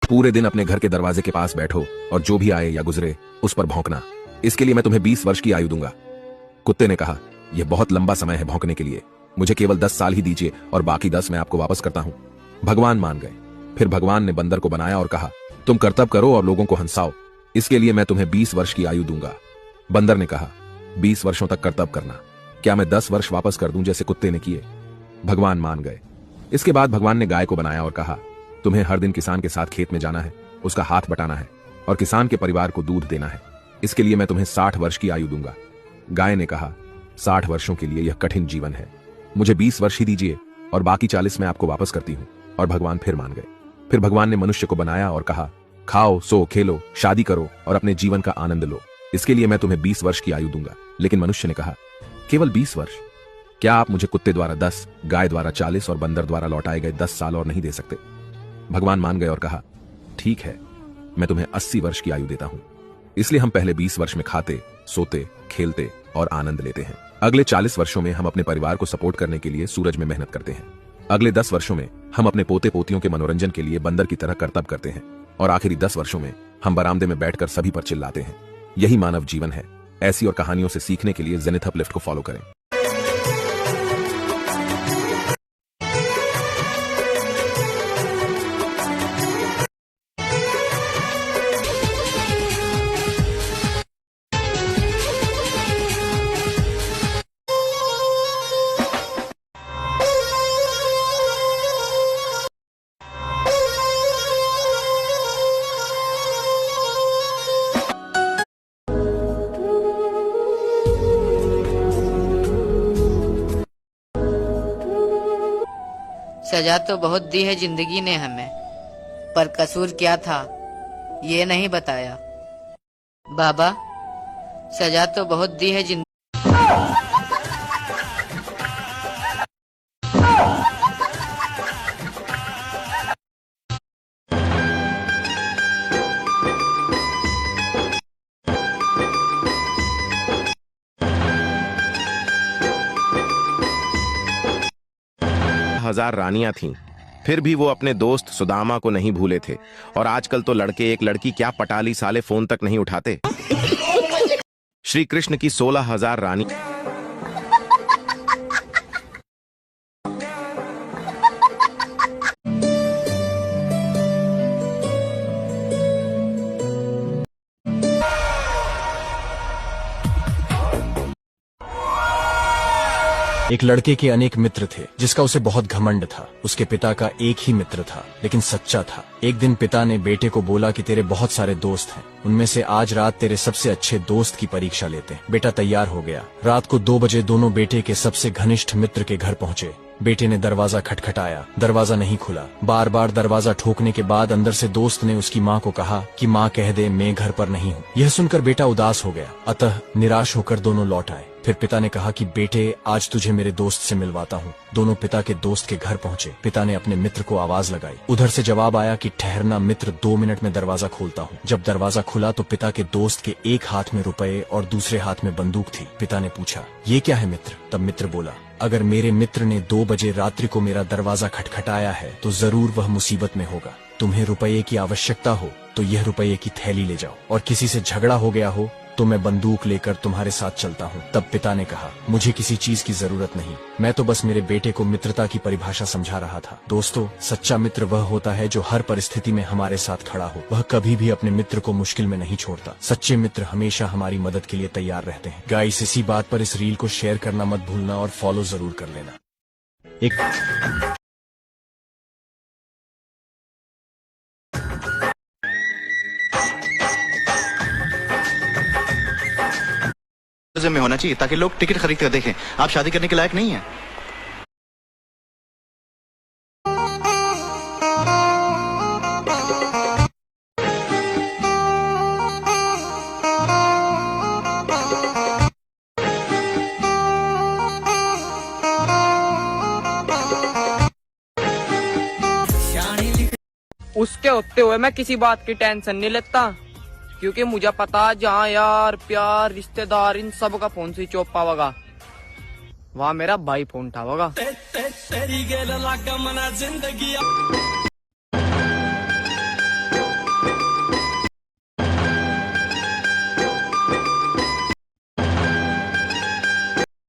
पूरे दिन अपने घर के दरवाजे के पास बैठो और जो भी आए या गुजरे उस पर भौंकना। इसके लिए मैं तुम्हें 20 वर्ष की आयु दूंगा। कुत्ते ने कहा, यह बहुत लंबा समय है भौंकने के लिए, मुझे केवल 10 साल ही दीजिए और बाकी 10 मैं आपको वापस करता हूं। भगवान मान गए। फिर भगवान ने बंदर को बनाया और कहा, तुम करतब करो और लोगों को हंसाओ, इसके लिए मैं तुम्हें 20 वर्ष की आयु दूंगा। बंदर ने कहा, 20 वर्षों तक करतब करना, क्या मैं 10 वर्ष वापस कर दूं जैसे कुत्ते ने किए? भगवान मान गए। इसके बाद भगवान ने गाय को बनाया और कहा, तुम्हें हर दिन किसान के साथ खेत में जाना है, उसका हाथ बटाना है और किसान के परिवार को दूध देना है, इसके लिए मैं तुम्हें 60 वर्ष की आयु दूंगा। गाय ने कहा, 60 वर्षों के लिए यह कठिन जीवन है, मुझे 20 वर्ष ही दीजिए और बाकी 40 मैं आपको वापस करती हूं। और भगवान फिर मान गए। फिर भगवान ने मनुष्य को बनाया और कहा, खाओ, सो, खेलो, शादी करो और अपने जीवन का आनंद लो, इसके लिए मैं तुम्हें 20 वर्ष की आयु दूंगा। लेकिन मनुष्य ने कहा, केवल 20 वर्ष? क्या आप मुझे कुत्ते द्वारा 10, गाय द्वारा 40 और बंदर द्वारा लौटाए गए 10 साल और नहीं दे सकते? भगवान मान गए और कहा, ठीक है, मैं तुम्हें 80 वर्ष की आयु देता हूं। इसलिए हम पहले 20 वर्ष में खाते, सोते, खेलते और आनंद लेते हैं। अगले 40 वर्षों में हम अपने परिवार को सपोर्ट करने के लिए सूरज में मेहनत करते हैं। अगले 10 वर्षों में हम अपने पोते पोतियों के मनोरंजन के लिए बंदर की तरह करतब करते हैं और आखिरी 10 वर्षों में हम बरामदे में बैठकर सभी पर चिल्लाते हैं। यही मानव जीवन है। ऐसी और कहानियों से सीखने के लिए जेनिथ अपलिफ्ट को फॉलो करें। सजा तो बहुत दी है जिंदगी ने हमें, पर कसूर क्या था ये नहीं बताया। बाबा, सजा तो बहुत दी है जिंदगी। हजार रानियां थीं, फिर भी वो अपने दोस्त सुदामा को नहीं भूले थे। और आजकल तो लड़के एक लड़की क्या पटाली साले फोन तक नहीं उठाते। श्री कृष्ण की 16,000 रानी। एक लड़के के अनेक मित्र थे, जिसका उसे बहुत घमंड था। उसके पिता का एक ही मित्र था, लेकिन सच्चा था। एक दिन पिता ने बेटे को बोला कि तेरे बहुत सारे दोस्त हैं, उनमें से आज रात तेरे सबसे अच्छे दोस्त की परीक्षा लेते हैं। बेटा तैयार हो गया। रात को 2 बजे दोनों बेटे के सबसे घनिष्ठ मित्र के घर पहुँचे। बेटे ने दरवाजा खटखटाया, दरवाजा नहीं खुला। बार बार दरवाजा ठोकने के बाद अंदर से दोस्त ने उसकी माँ को कहा कि माँ कह दे मैं घर पर नहीं हूँ। यह सुनकर बेटा उदास हो गया, अतः निराश होकर दोनों लौट आए। फिर पिता ने कहा कि बेटे आज तुझे मेरे दोस्त से मिलवाता हूँ। दोनों पिता के दोस्त के घर पहुँचे। पिता ने अपने मित्र को आवाज लगाई। उधर से जवाब आया कि ठहरना मित्र, 2 मिनट में दरवाजा खोलता हूँ। जब दरवाजा खुला तो पिता के दोस्त के एक हाथ में रुपए और दूसरे हाथ में बंदूक थी। पिता ने पूछा, ये क्या है मित्र? तब मित्र बोला, अगर मेरे मित्र ने 2 बजे रात्रि को मेरा दरवाजा खटखटाया है तो जरूर वह मुसीबत में होगा। तुम्हें रुपये की आवश्यकता हो तो यह रुपये की थैली ले जाओ, और किसी से झगड़ा हो गया हो तो मैं बंदूक लेकर तुम्हारे साथ चलता हूँ। तब पिता ने कहा, मुझे किसी चीज की जरूरत नहीं, मैं तो बस मेरे बेटे को मित्रता की परिभाषा समझा रहा था। दोस्तों, सच्चा मित्र वह होता है जो हर परिस्थिति में हमारे साथ खड़ा हो। वह कभी भी अपने मित्र को मुश्किल में नहीं छोड़ता। सच्चे मित्र हमेशा हमारी मदद के लिए तैयार रहते हैं। गाइस, इसी बात पर इस रील को शेयर करना मत भूलना और फॉलो जरूर कर लेना। में होना चाहिए ताकि लोग टिकट खरीद कर देखें। आप शादी करने के लायक नहीं हैं। उसके होते हुए मैं किसी बात की टेंशन नहीं लेता, क्योंकि मुझे पता जहाँ यार प्यार रिश्तेदार इन सब का फोन स्विच ऑफ पावेगा, वहाँ मेरा भाई फोन उठावेगा।